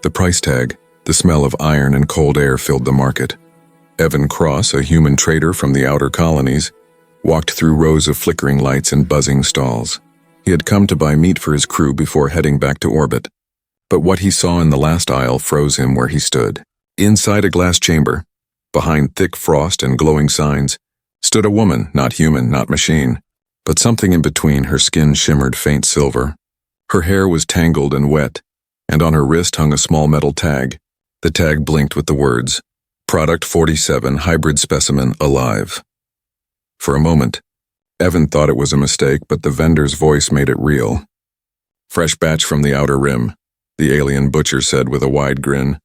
The price tag, the smell of iron and cold air filled the market. Evan Cross, a human trader from the outer colonies, walked through rows of flickering lights and buzzing stalls. He had come to buy meat for his crew before heading back to orbit. But what he saw in the last aisle froze him where he stood. Inside a glass chamber, behind thick frost and glowing signs, stood a woman, not human, not machine, but something in between. Her skin shimmered faint silver. Her hair was tangled and wet, and on her wrist hung a small metal tag. The tag blinked with the words, Product 47, Hybrid Specimen, Alive. For a moment, Evan thought it was a mistake, but the vendor's voice made it real. Fresh batch from the outer rim, the alien butcher said with a wide grin.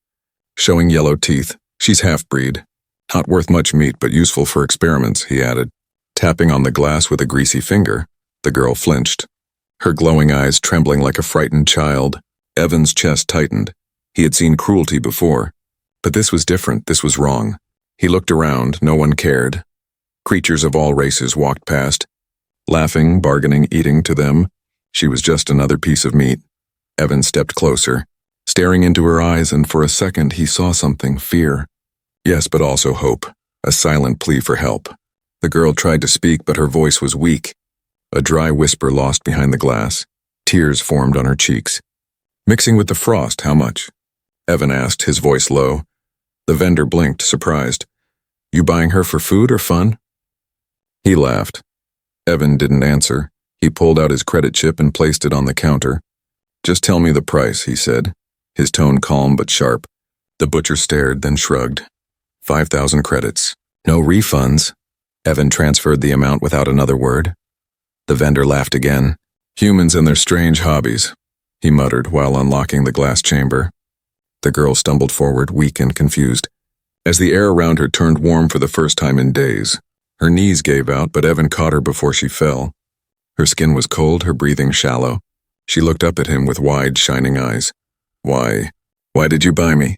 Showing yellow teeth, she's half-breed. Not worth much meat, but useful for experiments, he added. Tapping on the glass with a greasy finger, the girl flinched. Her glowing eyes trembling like a frightened child. Evan's chest tightened. He had seen cruelty before. But this was different, this was wrong. He looked around, no one cared. Creatures of all races walked past, laughing, bargaining, eating. To them, she was just another piece of meat. Evan stepped closer, staring into her eyes, and for a second he saw something, fear. Yes, but also hope, a silent plea for help. The girl tried to speak, but her voice was weak. A dry whisper lost behind the glass. Tears formed on her cheeks. Mixing with the frost, how much? Evan asked, his voice low. The vendor blinked, surprised. You buying her for food or fun? He laughed. Evan didn't answer. He pulled out his credit chip and placed it on the counter. Just tell me the price, he said, his tone calm but sharp. The butcher stared, then shrugged. 5,000 credits. No refunds. Evan transferred the amount without another word. The vendor laughed again. Humans and their strange hobbies, he muttered while unlocking the glass chamber. The girl stumbled forward, weak and confused, as the air around her turned warm for the first time in days. Her knees gave out, but Evan caught her before she fell. Her skin was cold, her breathing shallow. She looked up at him with wide, shining eyes. Why did you buy me?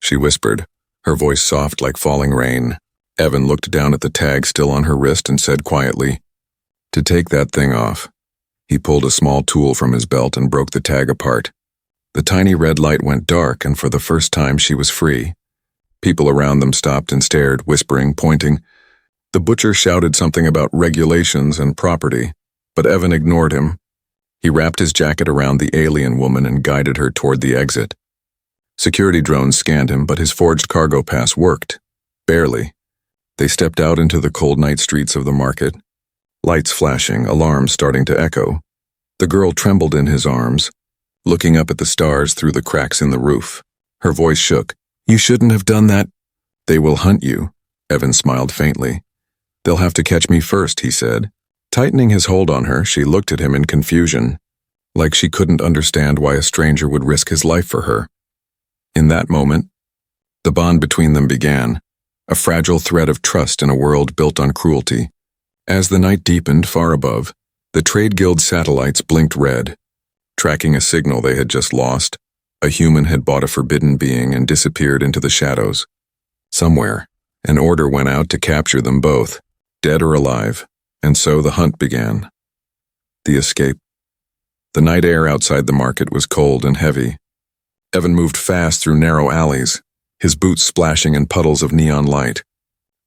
She whispered, her voice soft like falling rain. Evan looked down at the tag still on her wrist and said quietly, To take that thing off. He pulled a small tool from his belt and broke the tag apart. The tiny red light went dark, and for the first time she was free. People around them stopped and stared, whispering, pointing. The butcher shouted something about regulations and property, but Evan ignored him. He wrapped his jacket around the alien woman and guided her toward the exit. Security drones scanned him, but his forged cargo pass worked. Barely. They stepped out into the cold night streets of the market. Lights flashing, alarms starting to echo. The girl trembled in his arms, looking up at the stars through the cracks in the roof. Her voice shook. You shouldn't have done that. They will hunt you. Evan smiled faintly. They'll have to catch me first, he said. Tightening his hold on her, she looked at him in confusion, like she couldn't understand why a stranger would risk his life for her. In that moment, the bond between them began, a fragile thread of trust in a world built on cruelty. As the night deepened far above, the Trade Guild satellites blinked red, tracking a signal they had just lost. A human had bought a forbidden being and disappeared into the shadows. Somewhere, an order went out to capture them both, dead or alive, and so the hunt began. The escape. The night air outside the market was cold and heavy. Evan moved fast through narrow alleys, his boots splashing in puddles of neon light.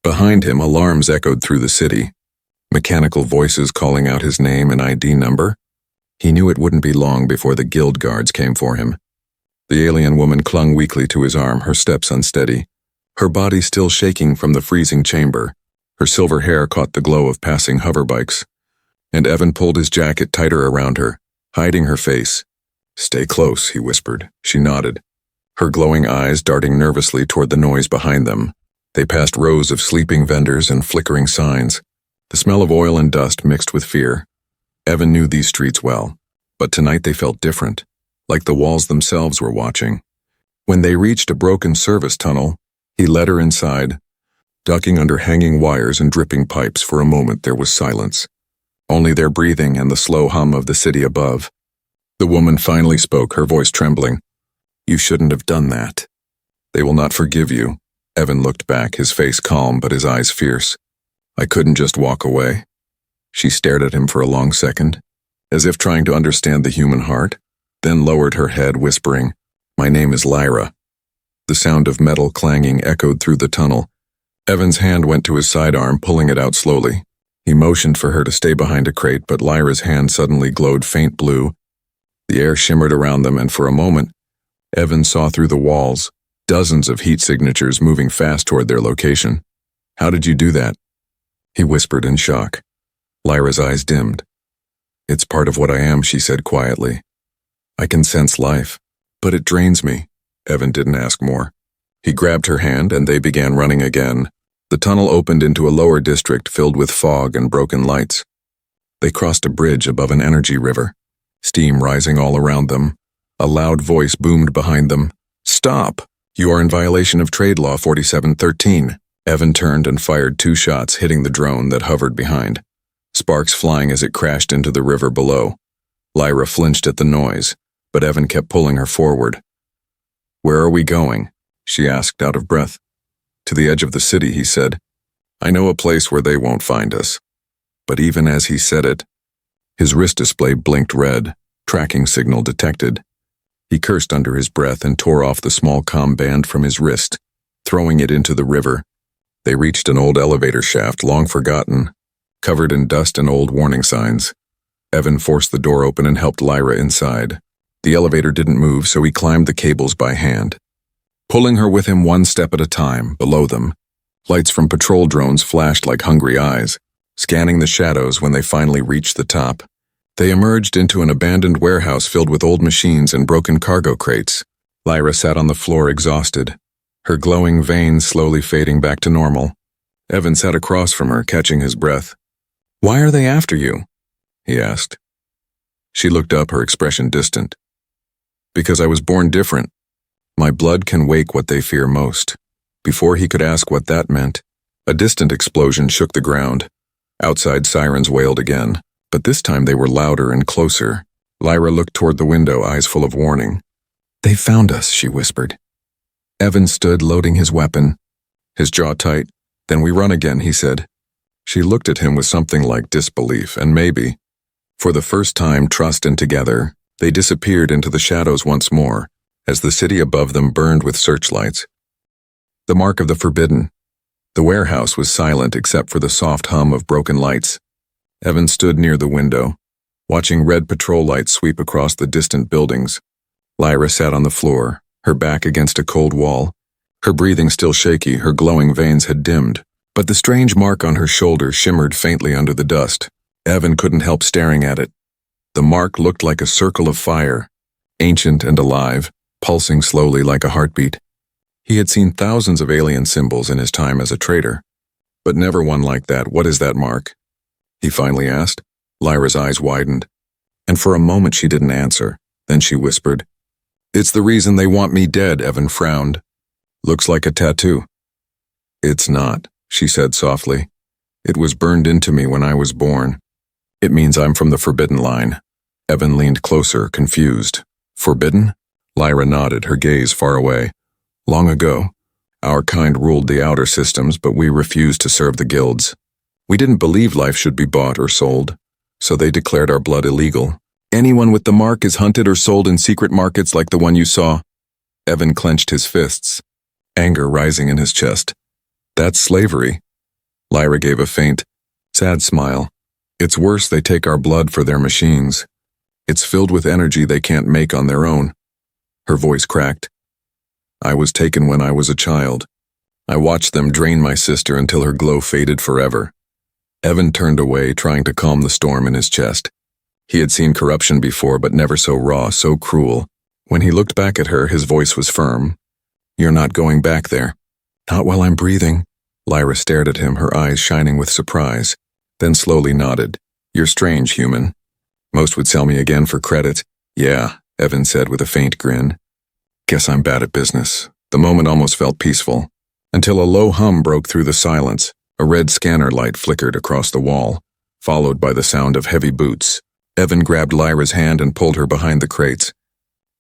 Behind him, alarms echoed through the city, mechanical voices calling out his name and ID number. He knew it wouldn't be long before the guild guards came for him. The alien woman clung weakly to his arm, her steps unsteady, her body still shaking from the freezing chamber. Her silver hair caught the glow of passing hoverbikes, and Evan pulled his jacket tighter around her, hiding her face. Stay close, he whispered. She nodded, her glowing eyes darting nervously toward the noise behind them. They passed rows of sleeping vendors and flickering signs. The smell of oil and dust mixed with fear. Evan knew these streets well, but tonight they felt different, like the walls themselves were watching. When they reached a broken service tunnel, he led her inside. Ducking under hanging wires and dripping pipes, for a moment there was silence. Only their breathing and the slow hum of the city above. The woman finally spoke, her voice trembling. You shouldn't have done that. They will not forgive you. Evan looked back, his face calm but his eyes fierce. I couldn't just walk away. She stared at him for a long second, as if trying to understand the human heart, then lowered her head, whispering, My name is Lyra." The sound of metal clanging echoed through the tunnel. Evan's hand went to his sidearm, pulling it out slowly. He motioned for her to stay behind a crate, but Lyra's hand suddenly glowed faint blue. The air shimmered around them, and for a moment, Evan saw through the walls, dozens of heat signatures moving fast toward their location. "How did you do that?" he whispered in shock. Lyra's eyes dimmed. "It's part of what I am," she said quietly. "I can sense life, but it drains me." Evan didn't ask more. He grabbed her hand and they began running again. The tunnel opened into a lower district filled with fog and broken lights. They crossed a bridge above an energy river, steam rising all around them. A loud voice boomed behind them. "Stop! You are in violation of Trade Law 4713. Evan turned and fired 2 shots, hitting the drone that hovered behind, sparks flying as it crashed into the river below. Lyra flinched at the noise, but Evan kept pulling her forward. "Where are we going?" she asked, out of breath. "To the edge of the city," he said. "I know a place where they won't find us." But even as he said it, his wrist display blinked red, tracking signal detected. He cursed under his breath and tore off the small comm band from his wrist, throwing it into the river. They reached an old elevator shaft, long forgotten, covered in dust and old warning signs. Evan forced the door open and helped Lyra inside. The elevator didn't move, so he climbed the cables by hand, pulling her with him one step at a time. Below them, lights from patrol drones flashed like hungry eyes, scanning the shadows. When they finally reached the top, they emerged into an abandoned warehouse filled with old machines and broken cargo crates. Lyra sat on the floor exhausted, her glowing veins slowly fading back to normal. Evan sat across from her, catching his breath. "Why are they after you?" he asked. She looked up, her expression distant. "Because I was born different. My blood can wake what they fear most." Before he could ask what that meant, a distant explosion shook the ground. Outside, sirens wailed again, but this time they were louder and closer. Lyra looked toward the window, eyes full of warning. "They found us," she whispered. Evan stood, loading his weapon, his jaw tight. "Then we run again," he said. She looked at him with something like disbelief, and maybe, for the first time, trust, and together, they disappeared into the shadows once more, as the city above them burned with searchlights. The mark of the forbidden. The warehouse was silent except for the soft hum of broken lights. Evan stood near the window, watching red patrol lights sweep across the distant buildings. Lyra sat on the floor, her back against a cold wall, her breathing still shaky. Her glowing veins had dimmed, but the strange mark on her shoulder shimmered faintly under the dust. Evan couldn't help staring at it. The mark looked like a circle of fire, ancient and alive, pulsing slowly like a heartbeat. He had seen thousands of alien symbols in his time as a trader, but never one like that. "What is that mark?" he finally asked. Lyra's eyes widened, and for a moment she didn't answer. Then she whispered, "It's the reason they want me dead." Evan frowned. "Looks like a tattoo." "It's not," she said softly. "It was burned into me when I was born. It means I'm from the forbidden line." Evan leaned closer, confused. "Forbidden?" Lyra nodded, her gaze far away. "Long ago, our kind ruled the outer systems, but we refused to serve the guilds. We didn't believe life should be bought or sold, so they declared our blood illegal. Anyone with the mark is hunted or sold in secret markets like the one you saw." Evan clenched his fists, anger rising in his chest. "That's slavery." Lyra gave a faint, sad smile. "It's worse. They take our blood for their machines. It's filled with energy they can't make on their own." Her voice cracked. "I was taken when I was a child. I watched them drain my sister until her glow faded forever." Evan turned away, trying to calm the storm in his chest. He had seen corruption before, but never so raw, so cruel. When he looked back at her, his voice was firm. "You're not going back there." "Not while I'm breathing." Lyra stared at him, her eyes shining with surprise, then slowly nodded. "You're strange, human. Most would sell me again for credit." "Yeah," Evan said with a faint grin. "Guess I'm bad at business." The moment almost felt peaceful, until a low hum broke through the silence. A red scanner light flickered across the wall, followed by the sound of heavy boots. Evan grabbed Lyra's hand and pulled her behind the crates.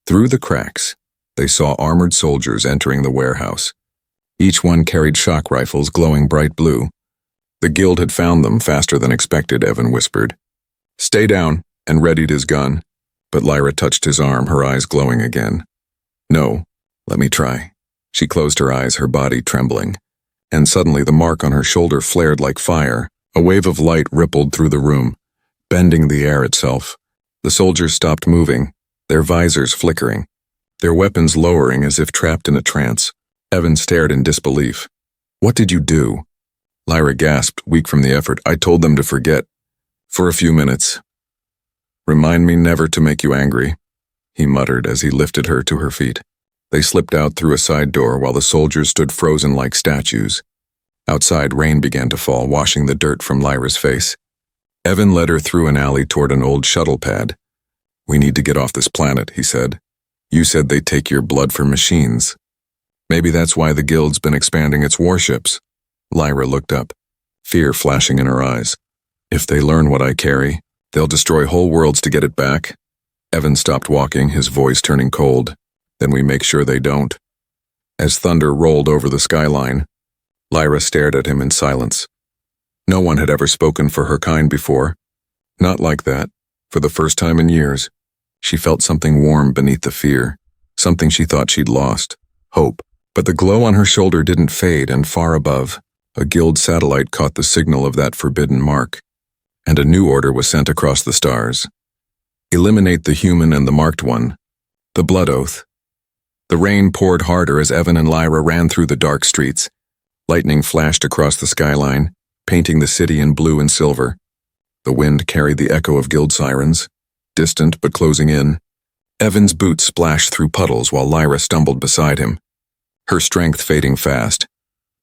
Through the cracks, they saw armored soldiers entering the warehouse. Each one carried shock rifles glowing bright blue. The guild had found them faster than expected, Evan whispered. "Stay down," and readied his gun. But Lyra touched his arm, her eyes glowing again. No, let me try. She closed her eyes, her body trembling. And suddenly the mark on her shoulder flared like fire. A wave of light rippled through the room, bending the air itself. The soldiers stopped moving, their visors flickering, their weapons lowering as if trapped in a trance. Evan stared in disbelief. What did you do? Lyra gasped, weak from the effort. I told them to forget. For a few minutes. Remind me never to make you angry, he muttered as he lifted her to her feet. They slipped out through a side door while the soldiers stood frozen like statues. Outside, rain began to fall, washing the dirt from Lyra's face. Evan led her through an alley toward an old shuttle pad. We need to get off this planet, he said. You said they take your blood for machines. Maybe that's why the Guild's been expanding its warships. Lyra looked up, fear flashing in her eyes. If they learn what I carry, they'll destroy whole worlds to get it back. Evan stopped walking, his voice turning cold. Then we make sure they don't. As thunder rolled over the skyline, Lyra stared at him in silence. No one had ever spoken for her kind before. Not like that. For the first time in years, she felt something warm beneath the fear, something she thought she'd lost, hope. But the glow on her shoulder didn't fade, and far above, a Guild satellite caught the signal of that forbidden mark, and a new order was sent across the stars. Eliminate the human and the marked one. The blood oath. The rain poured harder as Evan and Lyra ran through the dark streets. Lightning flashed across the skyline, painting the city in blue and silver. The wind carried the echo of Guild sirens, distant but closing in. Evan's boots splashed through puddles while Lyra stumbled beside him, her strength fading fast.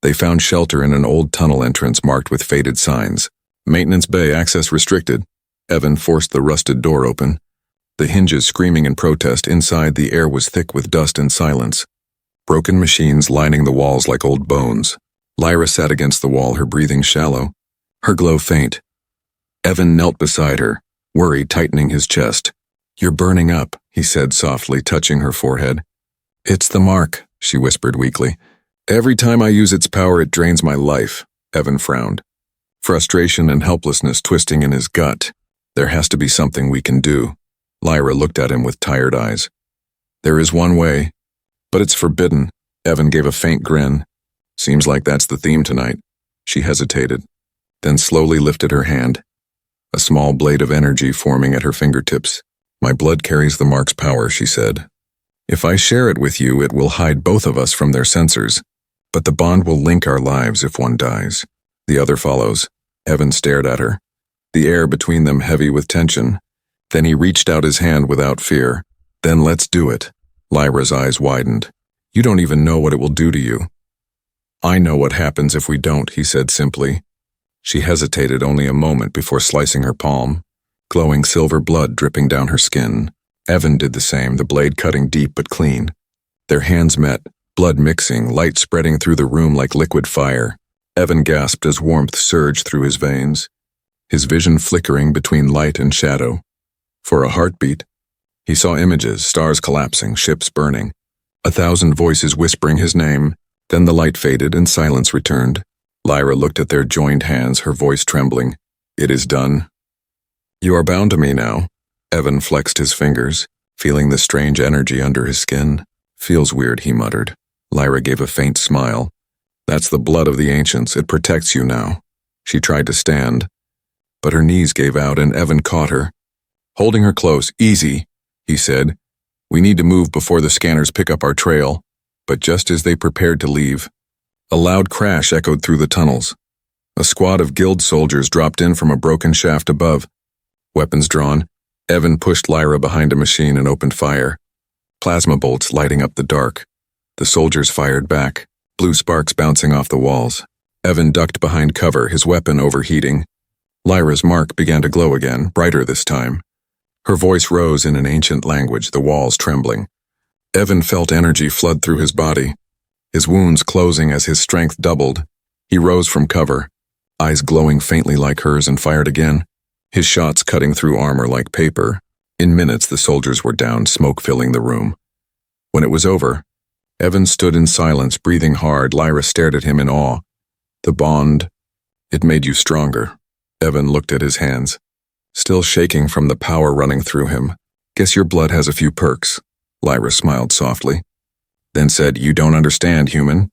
They found shelter in an old tunnel entrance marked with faded signs. Maintenance bay access restricted. Evan forced the rusted door open. The hinges screaming in protest. Inside, the air was thick with dust and silence. Broken machines lining the walls like old bones. Lyra sat against the wall, her breathing shallow, her glow faint. Evan knelt beside her, worry tightening his chest. You're burning up, he said softly, touching her forehead. It's the mark, she whispered weakly. Every time I use its power, it drains my life, Evan frowned. Frustration and helplessness twisting in his gut. There has to be something we can do. Lyra looked at him with tired eyes. There is one way, but it's forbidden. Evan gave a faint grin. Seems like that's the theme tonight. She hesitated, then slowly lifted her hand, a small blade of energy forming at her fingertips. My blood carries the mark's power, she said. If I share it with you, it will hide both of us from their sensors, but the bond will link our lives if one dies. The other follows. Evan stared at her, the air between them heavy with tension. Then he reached out his hand without fear. Then let's do it. Lyra's eyes widened. You don't even know what it will do to you. I know what happens if we don't, he said simply. She hesitated only a moment before slicing her palm, glowing silver blood dripping down her skin. Evan did the same, the blade cutting deep but clean. Their hands met, blood mixing, light spreading through the room like liquid fire. Evan gasped as warmth surged through his veins, his vision flickering between light and shadow. For a heartbeat, he saw images, stars collapsing, ships burning, 1,000 voices whispering his name. Then the light faded and silence returned. Lyra looked at their joined hands, her voice trembling. It is done. You are bound to me now. Evan flexed his fingers, feeling the strange energy under his skin. Feels weird, he muttered. Lyra gave a faint smile. That's the blood of the ancients. It protects you now. She tried to stand, but her knees gave out and Evan caught her. Holding her close, easy, he said. We need to move before the scanners pick up our trail. But just as they prepared to leave, a loud crash echoed through the tunnels. A squad of Guild soldiers dropped in from a broken shaft above. Weapons drawn, Evan pushed Lyra behind a machine and opened fire. Plasma bolts lighting up the dark. The soldiers fired back, blue sparks bouncing off the walls. Evan ducked behind cover, his weapon overheating. Lyra's mark began to glow again, brighter this time. Her voice rose in an ancient language, the walls trembling. Evan felt energy flood through his body, his wounds closing as his strength doubled. He rose from cover, eyes glowing faintly like hers, and fired again, his shots cutting through armor like paper. In minutes, the soldiers were down, smoke filling the room. When it was over, Evan stood in silence, breathing hard. Lyra stared at him in awe. The bond, it made you stronger. Evan looked at his hands, still shaking from the power running through him. Guess your blood has a few perks. Lyra smiled softly. then said, "You don't understand, human.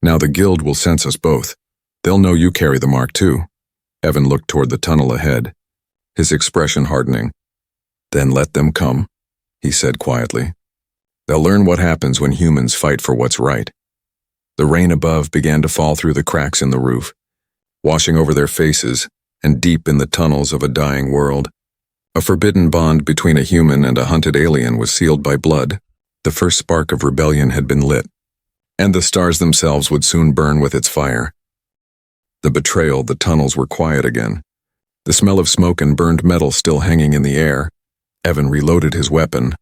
Now the guild will sense us both. They'll know you carry the mark too." Evan looked toward the tunnel ahead, his expression hardening. "Then let them come," he said quietly. "They'll learn what happens when humans fight for what's right." The rain above began to fall through the cracks in the roof, washing over their faces and deep in the tunnels of a dying world. A forbidden bond between a human and a hunted alien was sealed by blood. The first spark of rebellion had been lit, and the stars themselves would soon burn with its fire. The betrayal, the tunnels were quiet again. The smell of smoke and burned metal still hanging in the air. Evan reloaded his weapon,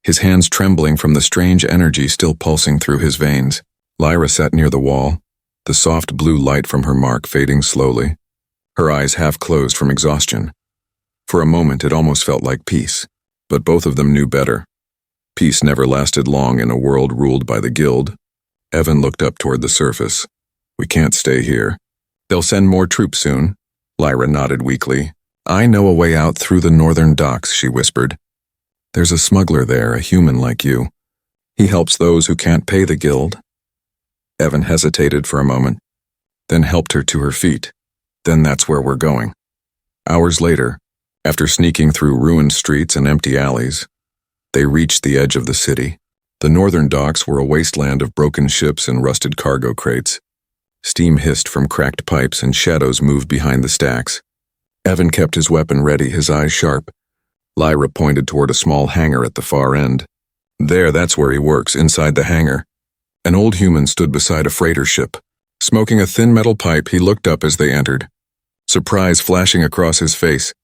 his hands trembling from the strange energy still pulsing through his veins. Lyra sat near the wall, the soft blue light from her mark fading slowly, her eyes half closed from exhaustion. For a moment it almost felt like peace, but both of them knew better. Peace never lasted long in a world ruled by the guild. Evan looked up toward the surface. "We can't stay here. They'll send more troops soon." Lyra nodded weakly. "I know a way out through the northern docks," she whispered. "There's a smuggler there, a human like you. He helps those who can't pay the guild." Evan hesitated for a moment, then helped her to her feet. "Then that's where we're going." Hours later, after sneaking through ruined streets and empty alleys, they reached the edge of the city. The northern docks were a wasteland of broken ships and rusted cargo crates. Steam hissed from cracked pipes and shadows moved behind the stacks. Evan kept his weapon ready, his eyes sharp. Lyra pointed toward a small hangar at the far end. That's where he works, inside the hangar." An old human stood beside a freighter ship. Smoking a thin metal pipe, he looked up as they entered, surprise flashing across his face.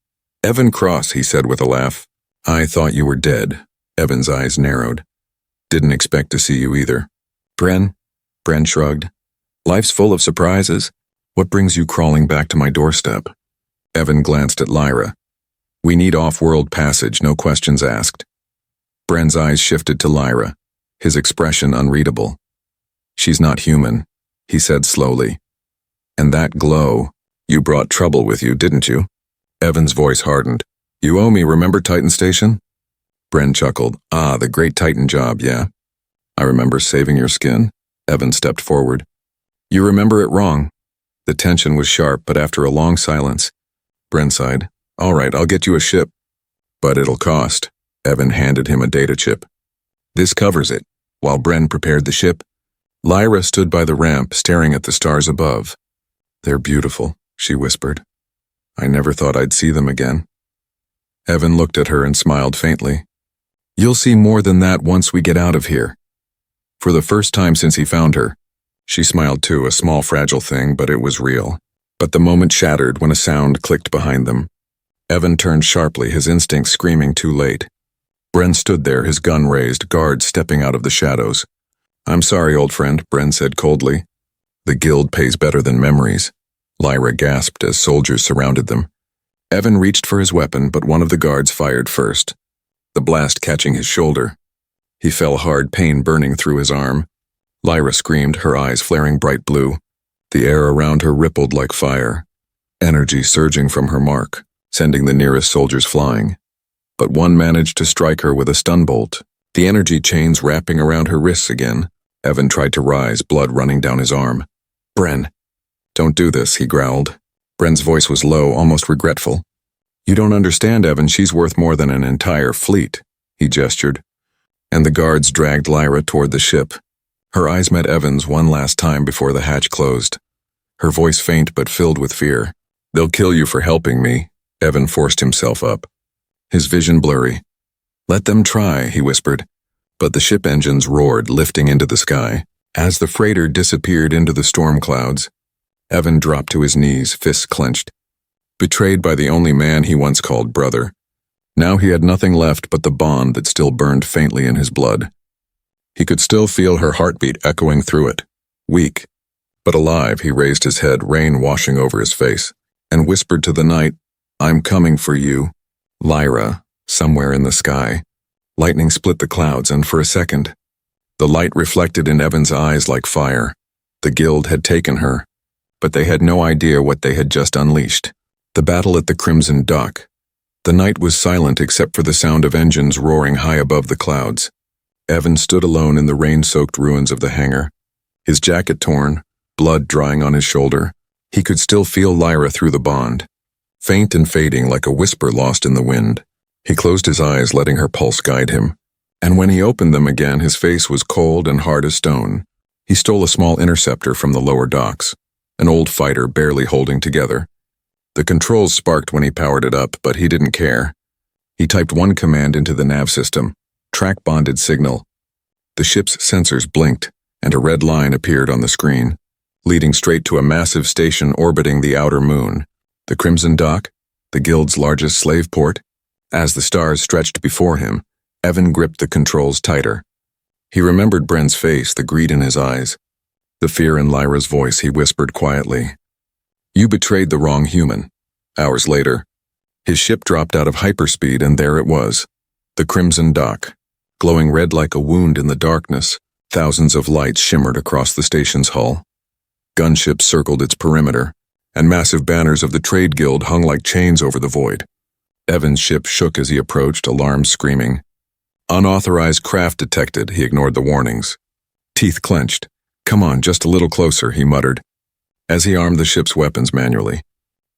"Evan Cross," he said with a laugh. "I thought you were dead." Evan's eyes narrowed. "Didn't expect to see you either." "Bren?" Bren shrugged. "Life's full of surprises. What brings you crawling back to my doorstep?" Evan glanced at Lyra. "We need off-world passage, no questions asked." Bren's eyes shifted to Lyra, his expression unreadable. "She's not human," he said slowly. "And that glow, you brought trouble with you, didn't you?" Evan's voice hardened. "You owe me, remember Titan Station?" Bren chuckled. "Ah, the great Titan job, yeah. I remember saving your skin." Evan stepped forward. "You remember it wrong." The tension was sharp, but after a long silence, Bren sighed. "All right, I'll get you a ship." "But it'll cost." Evan handed him a data chip. "This covers it." While Bren prepared the ship, Lyra stood by the ramp, staring at the stars above. "They're beautiful," she whispered. "I never thought I'd see them again." Evan looked at her and smiled faintly. "You'll see more than that once we get out of here." For the first time since he found her, she smiled too, a small fragile thing, but it was real. But the moment shattered when a sound clicked behind them. Evan turned sharply, his instincts screaming too late. Bren stood there, his gun raised, guards stepping out of the shadows. "I'm sorry, old friend," Bren said coldly. "The guild pays better than memories." Lyra gasped as soldiers surrounded them. Evan reached for his weapon, but one of the guards fired first, the blast catching his shoulder. He fell hard, pain burning through his arm. Lyra screamed, her eyes flaring bright blue. The air around her rippled like fire, energy surging from her mark, sending the nearest soldiers flying. But one managed to strike her with a stun bolt, the energy chains wrapping around her wrists again. Evan tried to rise, blood running down his arm. "Bren, don't do this," he growled. Bren's voice was low, almost regretful. "You don't understand, Evan, she's worth more than an entire fleet," he gestured. And the guards dragged Lyra toward the ship. Her eyes met Evan's one last time before the hatch closed. Her voice faint but filled with fear. "They'll kill you for helping me." Evan forced himself up, his vision blurry. "Let them try," he whispered. But the ship engines roared, lifting into the sky. As the freighter disappeared into the storm clouds, Evan dropped to his knees, fists clenched. Betrayed by the only man he once called brother, now he had nothing left but the bond that still burned faintly in his blood. He could still feel her heartbeat echoing through it. Weak, but alive, he raised his head, rain washing over his face, and whispered to the night, "I'm coming for you." Lyra, somewhere in the sky. Lightning split the clouds, and for a second, the light reflected in Evan's eyes like fire. The guild had taken her, but they had no idea what they had just unleashed. The battle at the Crimson Dock. The night was silent except for the sound of engines roaring high above the clouds. Evan stood alone in the rain-soaked ruins of the hangar. His jacket torn, blood drying on his shoulder. He could still feel Lyra through the bond, faint and fading like a whisper lost in the wind. He closed his eyes, letting her pulse guide him. And when he opened them again, his face was cold and hard as stone. He stole a small interceptor from the lower docks, an old fighter barely holding together. The controls sparked when he powered it up, but he didn't care. He typed one command into the nav system, track-bonded signal. The ship's sensors blinked, and a red line appeared on the screen, leading straight to a massive station orbiting the outer moon. The Crimson Dock, the Guild's largest slave port. As the stars stretched before him, Evan gripped the controls tighter. He remembered Bren's face, the greed in his eyes. The fear in Lyra's voice. He whispered quietly, "You betrayed the wrong human." Hours later, his ship dropped out of hyperspeed, and there it was, the Crimson Dock, glowing red like a wound in the darkness. Thousands of lights shimmered across the station's hull. Gunships circled its perimeter, and massive banners of the Trade Guild hung like chains over the void. Evan's ship shook as he approached, alarms screaming. Unauthorized craft detected. He ignored the warnings. Teeth clenched. "Come on, just a little closer," he muttered, as he armed the ship's weapons manually.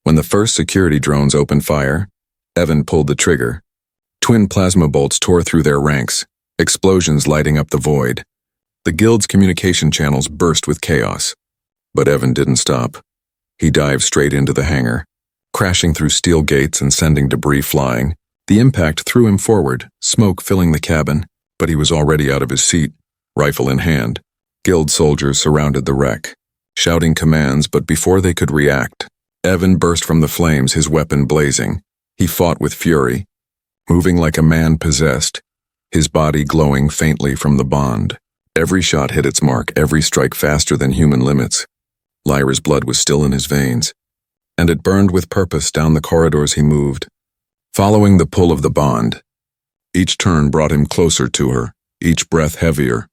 When the first security drones opened fire, Evan pulled the trigger. Twin plasma bolts tore through their ranks, explosions lighting up the void. The Guild's communication channels burst with chaos. But Evan didn't stop. He dived straight into the hangar, crashing through steel gates and sending debris flying. The impact threw him forward, smoke filling the cabin, but he was already out of his seat, rifle in hand. Guild soldiers surrounded the wreck, shouting commands, but before they could react, Evan burst from the flames, his weapon blazing. He fought with fury, moving like a man possessed, his body glowing faintly from the bond. Every shot hit its mark, every strike faster than human limits. Lyra's blood was still in his veins, and it burned with purpose down the corridors he moved, following the pull of the bond. Each turn brought him closer to her, each breath heavier.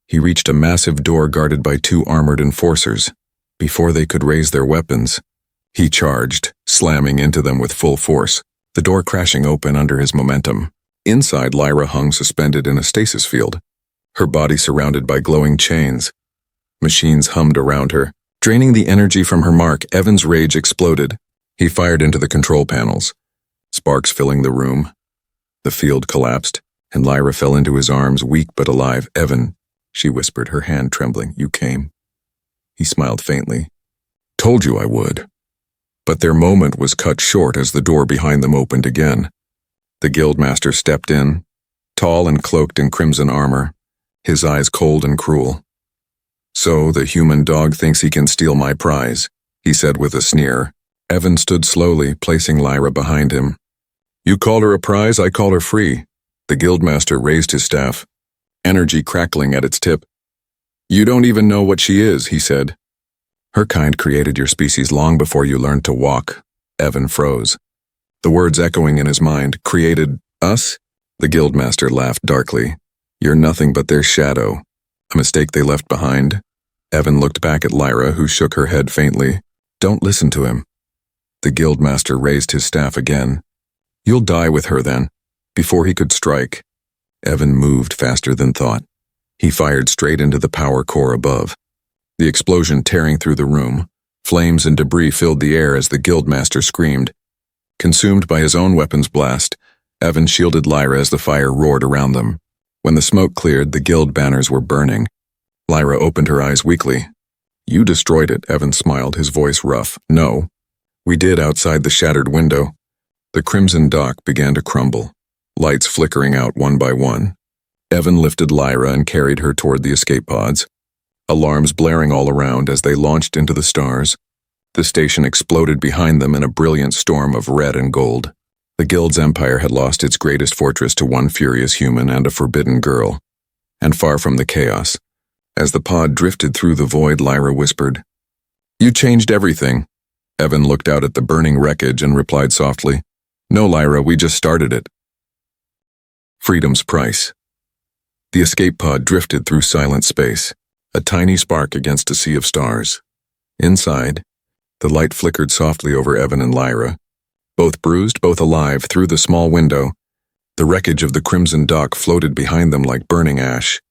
He reached a massive door guarded by two armored enforcers. Before they could raise their weapons, he charged, slamming into them with full force, the door crashing open under his momentum. Inside, Lyra hung suspended in a stasis field, her body surrounded by glowing chains. Machines hummed around her, draining the energy from her mark. Evan's rage exploded. He fired into the control panels, sparks filling the room. The field collapsed, and Lyra fell into his arms, weak but alive. "Evan," she whispered, her hand trembling. "You came." He smiled faintly. "Told you I would." But their moment was cut short as the door behind them opened again. The Guildmaster stepped in, tall and cloaked in crimson armor, his eyes cold and cruel. "So the human dog thinks he can steal my prize," he said with a sneer. Evan stood slowly, placing Lyra behind him. "You call her a prize, I call her free." The Guildmaster raised his staff, energy crackling at its tip. "You don't even know what she is," he said. "Her kind created your species long before you learned to walk." Evan froze, the words echoing in his mind. "Created us?" The Guildmaster laughed darkly. "You're nothing but their shadow. A mistake they left behind." Evan looked back at Lyra, who shook her head faintly. "Don't listen to him." The Guildmaster raised his staff again. "You'll die with her then." Before he could strike, Evan moved faster than thought. He fired straight into the power core above. The explosion tearing through the room. Flames and debris filled the air as the Guildmaster screamed. Consumed by his own weapon's blast, Evan shielded Lyra as the fire roared around them. When the smoke cleared, the Guild banners were burning. Lyra opened her eyes weakly. "You destroyed it," Evan smiled, his voice rough. "No. We did outside the shattered window." The Crimson Dock began to crumble, lights flickering out one by one. Evan lifted Lyra and carried her toward the escape pods, alarms blaring all around as they launched into the stars. The station exploded behind them in a brilliant storm of red and gold. The Guild's empire had lost its greatest fortress to one furious human and a forbidden girl. And far from the chaos, as the pod drifted through the void, Lyra whispered, "You changed everything." Evan looked out at the burning wreckage and replied softly, "No, Lyra, we just started it." Freedom's price. The escape pod drifted through silent space, a tiny spark against a sea of stars. Inside, the light flickered softly over Evan and Lyra, both bruised, both alive. Through the small window, The wreckage of the Crimson Dock floated behind them like burning ash.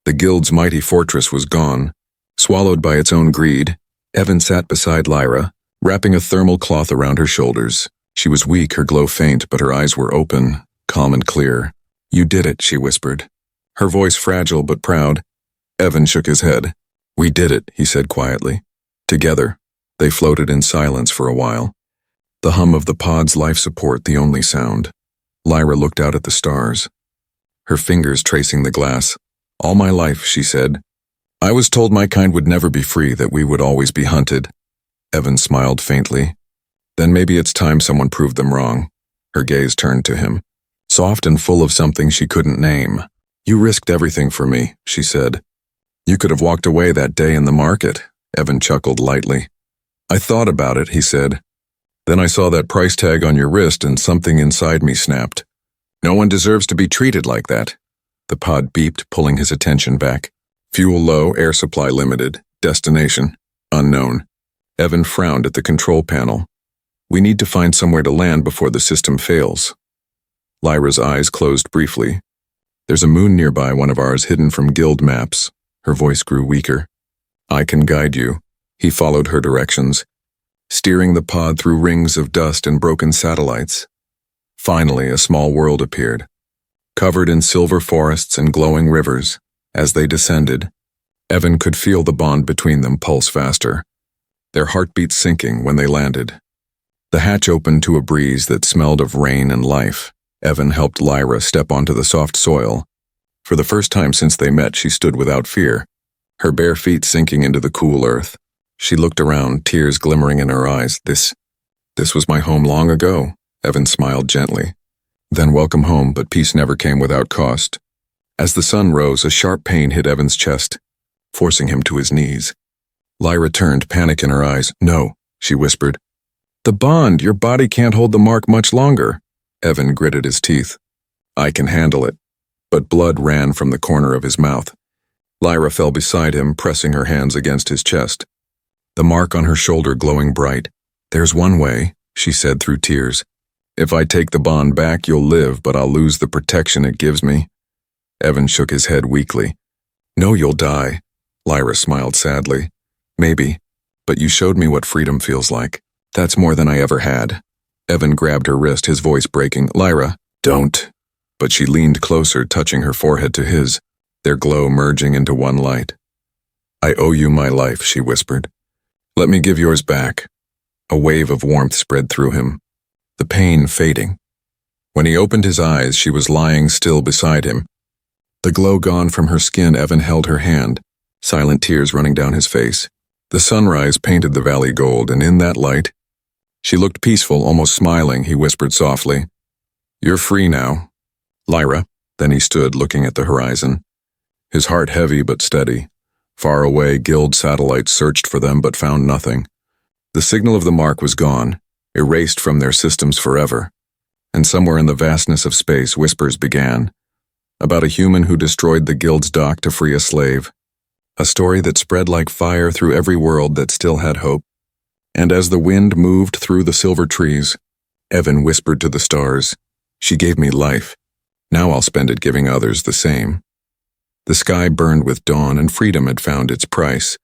The Guild's mighty fortress was gone. Swallowed by its own greed, Evan sat beside Lyra, wrapping a thermal cloth around her shoulders. She was weak, her glow faint, but her eyes were open, calm and clear. "You did it," she whispered, her voice fragile but proud. Evan shook his head. "We did it," he said quietly. Together, they floated in silence for a while. The hum of the pod's life support the only sound. Lyra looked out at the stars, her fingers tracing the glass. "All my life," she said, "I was told my kind would never be free, that we would always be hunted." Evan smiled faintly. "Then maybe it's time someone proved them wrong." Her gaze turned to him, soft and full of something she couldn't name. "You risked everything for me," she said. "You could have walked away that day in the market." Evan chuckled lightly. "I thought about it," he said. "Then I saw that price tag on your wrist and something inside me snapped. No one deserves to be treated like that." The pod beeped, pulling his attention back. "Fuel low, air supply limited, destination unknown." Evan frowned at the control panel. "We need to find somewhere to land before the system fails." Lyra's eyes closed briefly. "There's a moon nearby, one of ours, hidden from guild maps." Her voice grew weaker. "I can guide you." He followed her directions, steering the pod through rings of dust and broken satellites. Finally, a small world appeared, covered in silver forests and glowing rivers. As they descended, Evan could feel the bond between them pulse faster, their heartbeats sinking when they landed. The hatch opened to a breeze that smelled of rain and life. Evan helped Lyra step onto the soft soil. For the first time since they met, she stood without fear, her bare feet sinking into the cool earth. She looked around, tears glimmering in her eyes. This was my home long ago." Evan smiled gently. "Then welcome home, but peace never came without cost." As the sun rose, a sharp pain hit Evan's chest, forcing him to his knees. Lyra turned, panic in her eyes. "No," she whispered. "The bond, your body can't hold the mark much longer." Evan gritted his teeth. "I can handle it." But blood ran from the corner of his mouth. Lyra fell beside him, pressing her hands against his chest, the mark on her shoulder glowing bright. "There's one way," she said through tears. "If I take the bond back, you'll live, but I'll lose the protection it gives me." Evan shook his head weakly. "No, you'll die." Lyra smiled sadly. "Maybe, but you showed me what freedom feels like. That's more than I ever had." Evan grabbed her wrist, his voice breaking. "Lyra, don't." But she leaned closer, touching her forehead to his, their glow merging into one light. "I owe you my life," she whispered. "Let me give yours back." A wave of warmth spread through him, the pain fading. When he opened his eyes, she was lying still beside him. The glow gone from her skin, Evan held her hand, silent tears running down his face. The sunrise painted the valley gold, and in that light, she looked peaceful, almost smiling. He whispered softly, "You're free now, Lyra." Then he stood, looking at the horizon, his heart heavy but steady. Far away, guild satellites searched for them but found nothing. The signal of the mark was gone, erased from their systems forever. And somewhere in the vastness of space, whispers began, about a human who destroyed the guild's dock to free a slave. A story that spread like fire through every world that still had hope. And as the wind moved through the silver trees, Evan whispered to the stars, "She gave me life. Now I'll spend it giving others the same." The sky burned with dawn, and freedom had found its price.